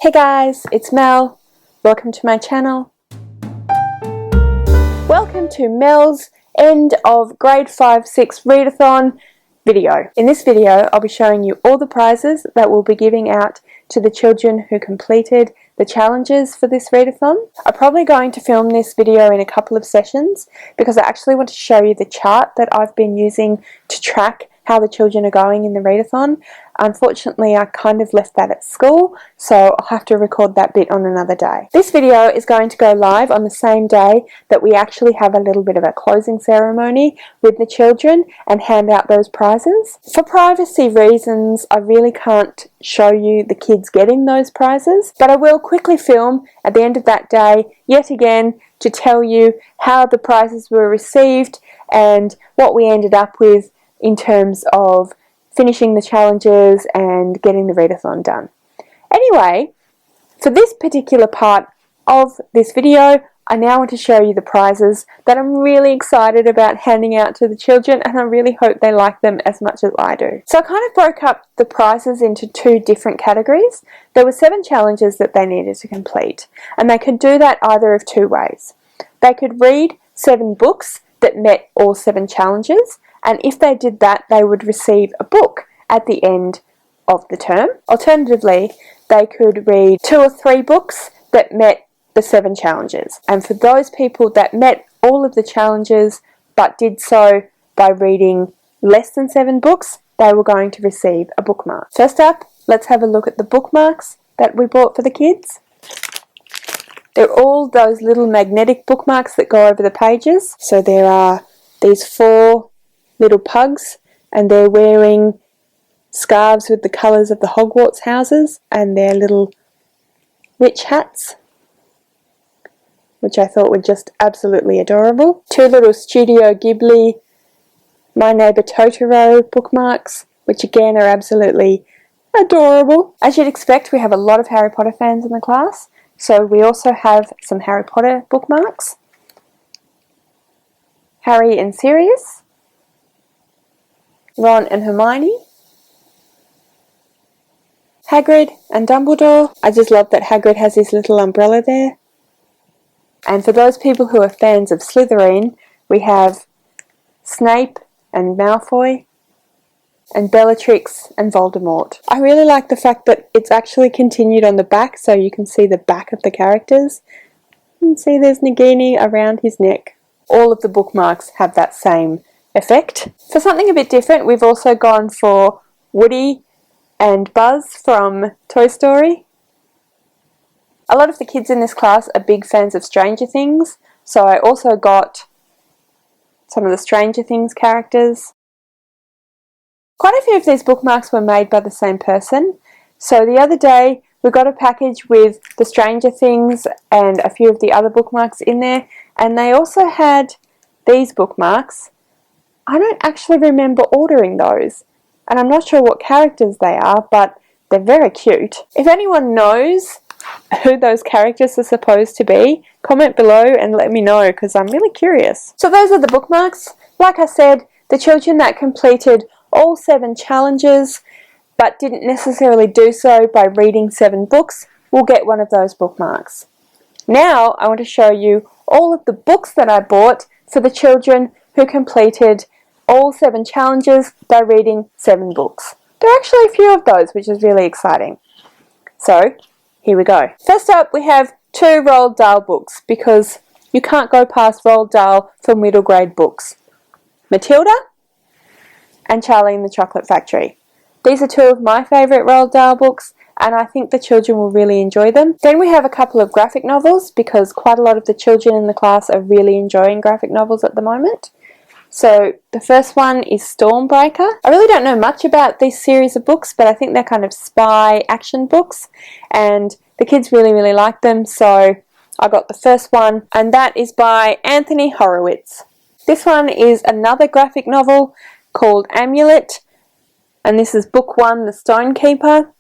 Hey guys, it's Mel. Welcome to my channel. Welcome to Mel's end of grade 5-6 readathon video. In this video, I'll be showing you all the prizes that we'll be giving out to the children who completed the challenges for this readathon. I'm probably going to film this video in a couple of sessions because I actually want to show you the chart that I've been using to track how the children are going in the readathon. Unfortunately, I kind of left that at school, so I'll have to record that bit on another day. This video is going to go live on the same day that we actually have a little bit of a closing ceremony with the children and hand out those prizes. For privacy reasons, I really can't show you the kids getting those prizes, but I will quickly film at the end of that day, yet again, to tell you how the prizes were received and what we ended up with in terms of finishing the challenges and getting the readathon done. Anyway, for this particular part of this video, I now want to show you the prizes that I'm really excited about handing out to the children, and I really hope they like them as much as I do. So I kind of broke up the prizes into two different categories. There were 7 challenges that they needed to complete, and they could do that either of 2 ways. They could read 7 books that met all 7 challenges, and if they did that, they would receive a book at the end of the term. Alternatively, they could read 2 or 3 books that met the 7 challenges. And for those people that met all of the challenges but did so by reading less than 7 books, they were going to receive a bookmark. First up, let's have a look at the bookmarks that we bought for the kids. They're all those little magnetic bookmarks that go over the pages. So there are these 4 little pugs, and they're wearing scarves with the colours of the Hogwarts houses and their little witch hats, which I thought were just absolutely adorable. 2 little Studio Ghibli My Neighbour Totoro bookmarks, which again are absolutely adorable. As you'd expect, we have a lot of Harry Potter fans in the class, so we also have some Harry Potter bookmarks. Harry and Sirius, Ron and Hermione, Hagrid and Dumbledore. I just love that Hagrid has his little umbrella there. And for those people who are fans of Slytherin, we have Snape and Malfoy, and Bellatrix and Voldemort. I really like the fact that it's actually continued on the back, so you can see the back of the characters. You can see there's Nagini around his neck. All of the bookmarks have that same effect. For something a bit different, we've also gone for Woody and Buzz from Toy Story. A lot of the kids in this class are big fans of Stranger Things, so I also got some of the Stranger Things characters. Quite a few of these bookmarks were made by the same person. So the other day we got a package with the Stranger Things and a few of the other bookmarks in there, and they also had these bookmarks. I don't actually remember ordering those, and I'm not sure what characters they are, but they're very cute. If anyone knows who those characters are supposed to be, comment below and let me know, because I'm really curious. So those are the bookmarks. Like I said, the children that completed all 7 challenges but didn't necessarily do so by reading 7 books will get one of those bookmarks. Now I want to show you all of the books that I bought for the children who completed all 7 challenges by reading 7 books. There are actually a few of those, which is really exciting. So, here we go. First up, we have 2 Roald Dahl books, because you can't go past Roald Dahl for middle grade books. Matilda and Charlie and the Chocolate Factory. These are 2 of my favourite Roald Dahl books, and I think the children will really enjoy them. Then we have a couple of graphic novels, because quite a lot of the children in the class are really enjoying graphic novels at the moment. So the first one is Stormbreaker. I really don't know much about this series of books, but I think they're kind of spy action books, and the kids really like them, so I got the first one, and that is by Anthony Horowitz. This one is another graphic novel called Amulet, and this is book 1, The Stonekeeper,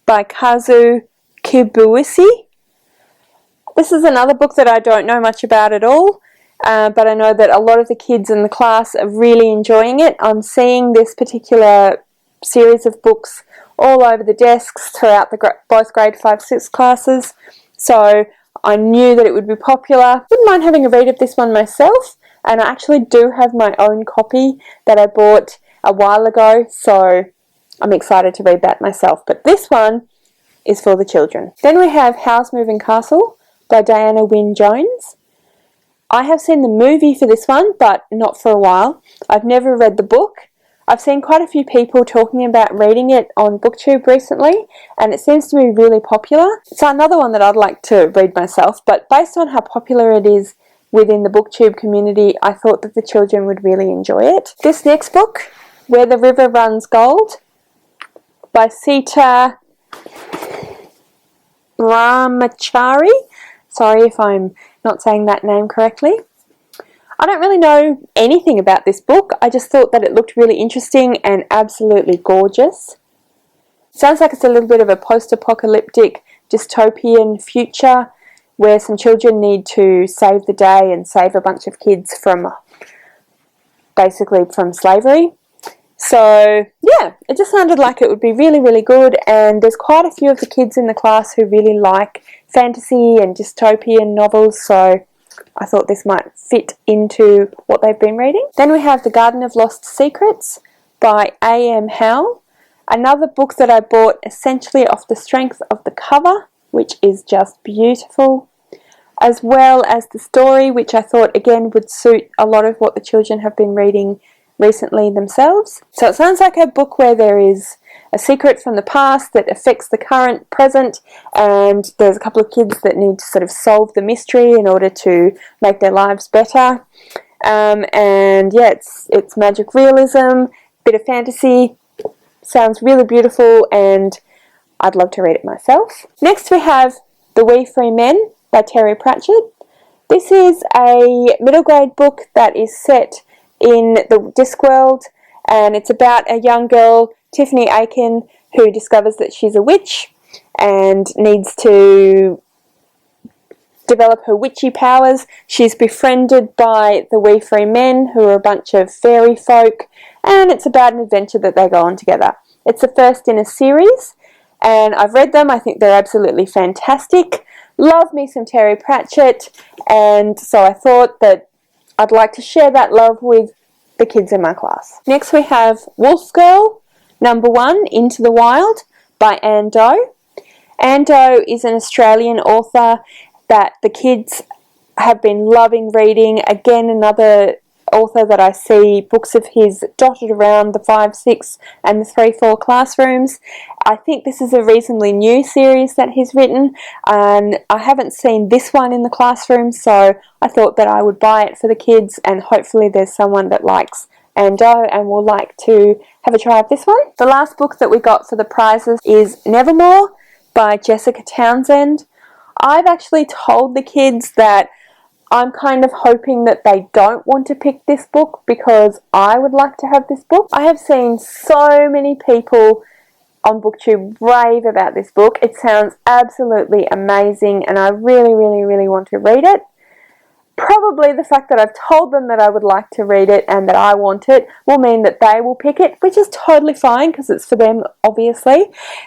by Kazu Kibuishi. This is another book that I don't know much about at all, but I know that a lot of the kids in the class are really enjoying it. I'm seeing this particular series of books all over the desks throughout both grade 5-6 classes, so I knew that it would be popular. Wouldn't mind having a read of this one myself, and I actually do have my own copy that I bought a while ago, so I'm excited to read that myself. But this one is for the children. Then we have House Moving Castle by Diana Wynne Jones. I have seen the movie for this one, but not for a while. I've never read the book. I've seen quite a few people talking about reading it on BookTube recently, and it seems to be really popular. It's another one that I'd like to read myself, but based on how popular it is within the BookTube community, I thought that the children would really enjoy it. This next book, Where the River Runs Gold, by Sita Brahmachari. Sorry if I'm not saying that name correctly. I don't really know anything about this book. I just thought that it looked really interesting and absolutely gorgeous. Sounds like it's a little bit of a post-apocalyptic dystopian future where some children need to save the day and save a bunch of kids from slavery. So yeah, it just sounded like it would be really, really good, and there's quite a few of the kids in the class who really like fantasy and dystopian novels, so I thought this might fit into what they've been reading. Then we have The Garden of Lost Secrets by A.M. Howell, another book that I bought essentially off the strength of the cover, which is just beautiful, as well as the story, which I thought again would suit a lot of what the children have been reading recently themselves. So it sounds like a book where there is a secret from the past that affects the current present, and there's a couple of kids that need to sort of solve the mystery in order to make their lives better. And yeah, it's magic realism, bit of fantasy, sounds really beautiful, and I'd love to read it myself. Next we have The Wee Free Men by Terry Pratchett. This is a middle grade book that is set in the Discworld, and it's about a young girl, Tiffany Aiken, who discovers that she's a witch and needs to develop her witchy powers. She's befriended by the Wee Free Men, who are a bunch of fairy folk, and it's about an adventure that they go on together. It's the first in a series, and I've read them. I think they're absolutely fantastic. Love me some Terry Pratchett, and so I thought that I'd like to share that love with the kids in my class. Next we have Wolf Girl, number 1, Into the Wild by Anne Doe. Anne Doe is an Australian author that the kids have been loving reading. Again, another author that I see books of his dotted around the 5, 6 and the 3, 4 classrooms. I think this is a reasonably new series that he's written, and I haven't seen this one in the classroom, so I thought that I would buy it for the kids, and hopefully there's someone that likes Anne Doe and will like to have a try of this one. The last book that we got for the prizes is Nevermore by Jessica Townsend. I've actually told the kids that I'm kind of hoping that they don't want to pick this book because I would like to have this book. I have seen so many people on BookTube rave about this book. It sounds absolutely amazing, and I really, really, really want to read it. Probably the fact that I've told them that I would like to read it and that I want it will mean that they will pick it, which is totally fine because it's for them, obviously.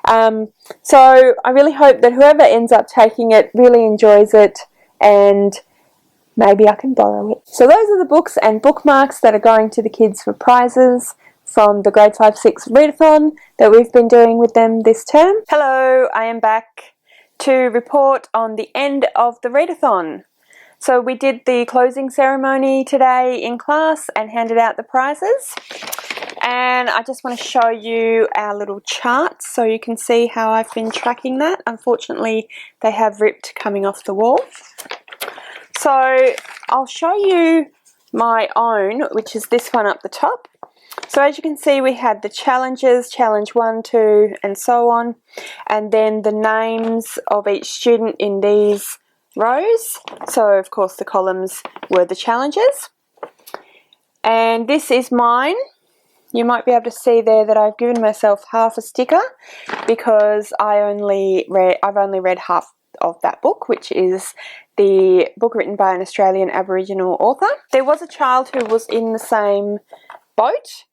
So I really hope that whoever ends up taking it really enjoys it, and maybe I can borrow it. So those are the books and bookmarks that are going to the kids for prizes from the grade 5-6 readathon that we've been doing with them this term. Hello, I am back to report on the end of the readathon. So we did the closing ceremony today in class and handed out the prizes. And I just want to show you our little charts so you can see how I've been tracking that. Unfortunately, they have ripped coming off the wall. So I'll show you my own, which is this one up the top. So as you can see, we had the challenges, challenge 1, 2, and so on, and then the names of each student in these rows. So of course the columns were the challenges. And this is mine. You might be able to see there that I've given myself half a sticker because I've only read half of that book, which is the book written by an Australian Aboriginal author. There was a child who was in the same boat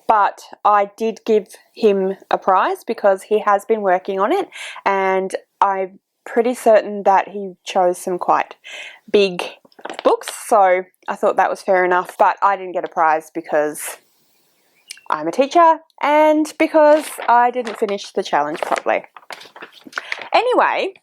but I did give him a prize because he has been working on it, and I'm pretty certain that he chose some quite big books, so I thought that was fair enough. But I didn't get a prize because I'm a teacher and because I didn't finish the challenge properly. Anyway,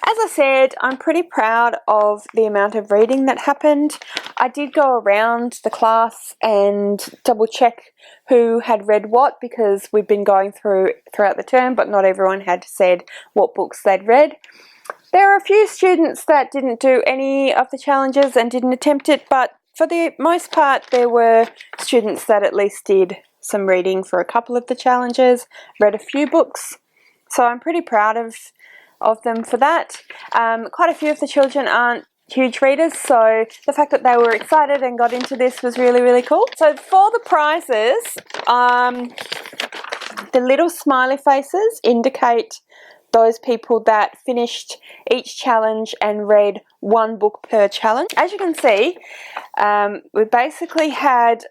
as I said, I'm pretty proud of the amount of reading that happened. I did go around the class and double check who had read what, because we've been going throughout the term, but not everyone had said what books they'd read. There are a few students that didn't do any of the challenges and didn't attempt it, but for the most part there were students that at least did some reading for a couple of the challenges, read a few books, so I'm pretty proud of them for that. Quite a few of the children aren't huge readers, so the fact that they were excited and got into this was really, really cool. So for the prizes, the little smiley faces indicate those people that finished each challenge and read one book per challenge. As you can see, we basically had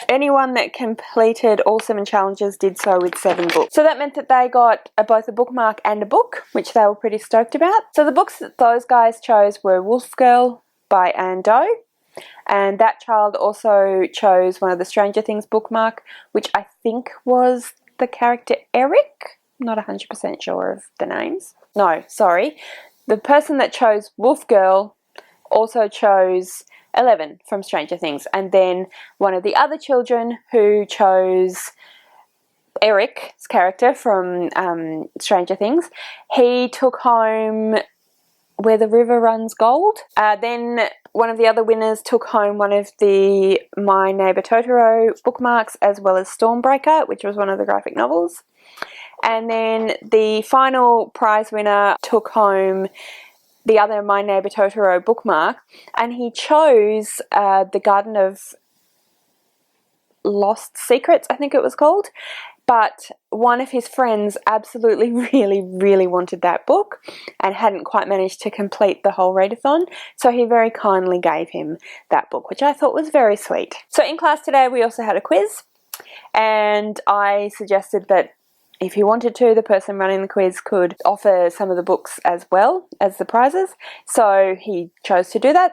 anyone that completed all 7 challenges did so with 7 books. So that meant that they got both a bookmark and a book, which they were pretty stoked about. So the books that those guys chose were Wolf Girl by Anne Doe, and that child also chose one of the Stranger Things bookmark, which I think was the character Eric. I'm not 100% sure of the names. No, sorry. The person that chose Wolf Girl also chose 11 from Stranger Things, and then one of the other children who chose Eric's character from Stranger Things, he took home Where the River Runs Gold. Then one of the other winners took home one of the My Neighbor Totoro bookmarks, as well as Stormbreaker, which was one of the graphic novels. And then the final prize winner took home the other My Neighbor Totoro bookmark, and he chose The Garden of Lost Secrets, I think it was called. But one of his friends absolutely really wanted that book and hadn't quite managed to complete the whole readathon, so he very kindly gave him that book, which I thought was very sweet. So in class today we also had a quiz, and I suggested that if he wanted to, the person running the quiz could offer some of the books as well as the prizes. So he chose to do that.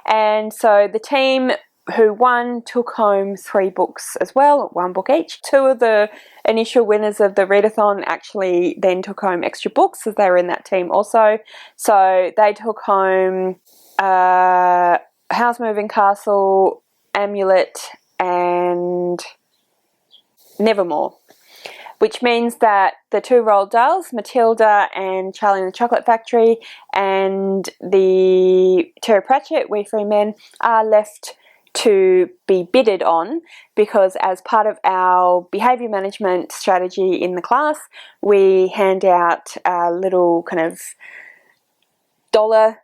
And so the team who won took home 3 books as well, 1 book each. 2 of the initial winners of the readathon actually then took home extra books, as they were in that team also. So they took home House Moving Castle, Amulet, and Nevermore. Which means that the 2 Roald Dahls, Matilda and Charlie and the Chocolate Factory, and the Terry Pratchett, We Free Men, are left to be bidded on, because as part of our behaviour management strategy in the class, we hand out little kind of dollar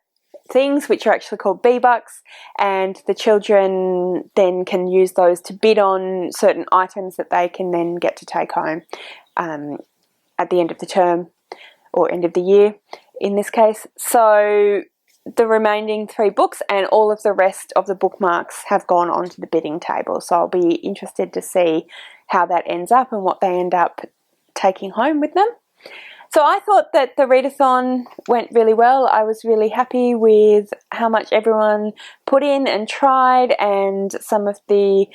things, which are actually called B-Bucks, and the children then can use those to bid on certain items that they can then get to take home at the end of the term, or end of the year in this case. So the remaining 3 books and all of the rest of the bookmarks have gone onto the bidding table, so I'll be interested to see how that ends up and what they end up taking home with them. So I thought that the readathon went really well. I was really happy with how much everyone put in and tried, and some of the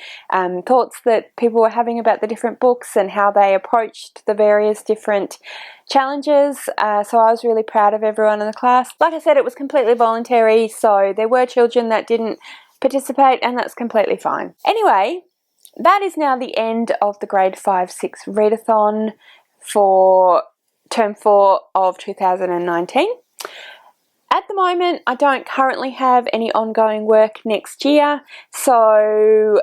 thoughts that people were having about the different books and how they approached the various different challenges. So I was really proud of everyone in the class. Like I said, it was completely voluntary, so there were children that didn't participate, and that's completely fine. Anyway, that is now the end of the grade 5-6 readathon for Term 4 of 2019. At the moment, I don't currently have any ongoing work next year, so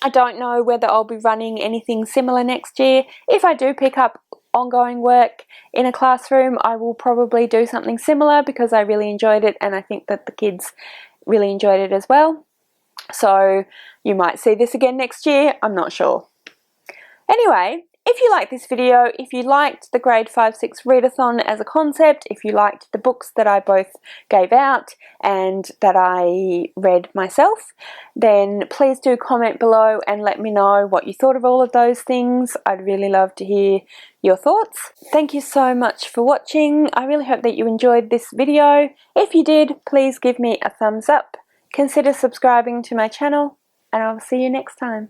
I don't know whether I'll be running anything similar next year. If I do pick up ongoing work in a classroom, I will probably do something similar because I really enjoyed it, and I think that the kids really enjoyed it as well. So you might see this again next year, I'm not sure. Anyway, If you liked this video, if you liked the grade 5-6 readathon as a concept, if you liked the books that I both gave out and that I read myself, then please do comment below and let me know what you thought of all of those things. I'd really love to hear your thoughts. Thank you so much for watching. I really hope that you enjoyed this video. If you did, please give me a thumbs up. Consider subscribing to my channel, and I'll see you next time.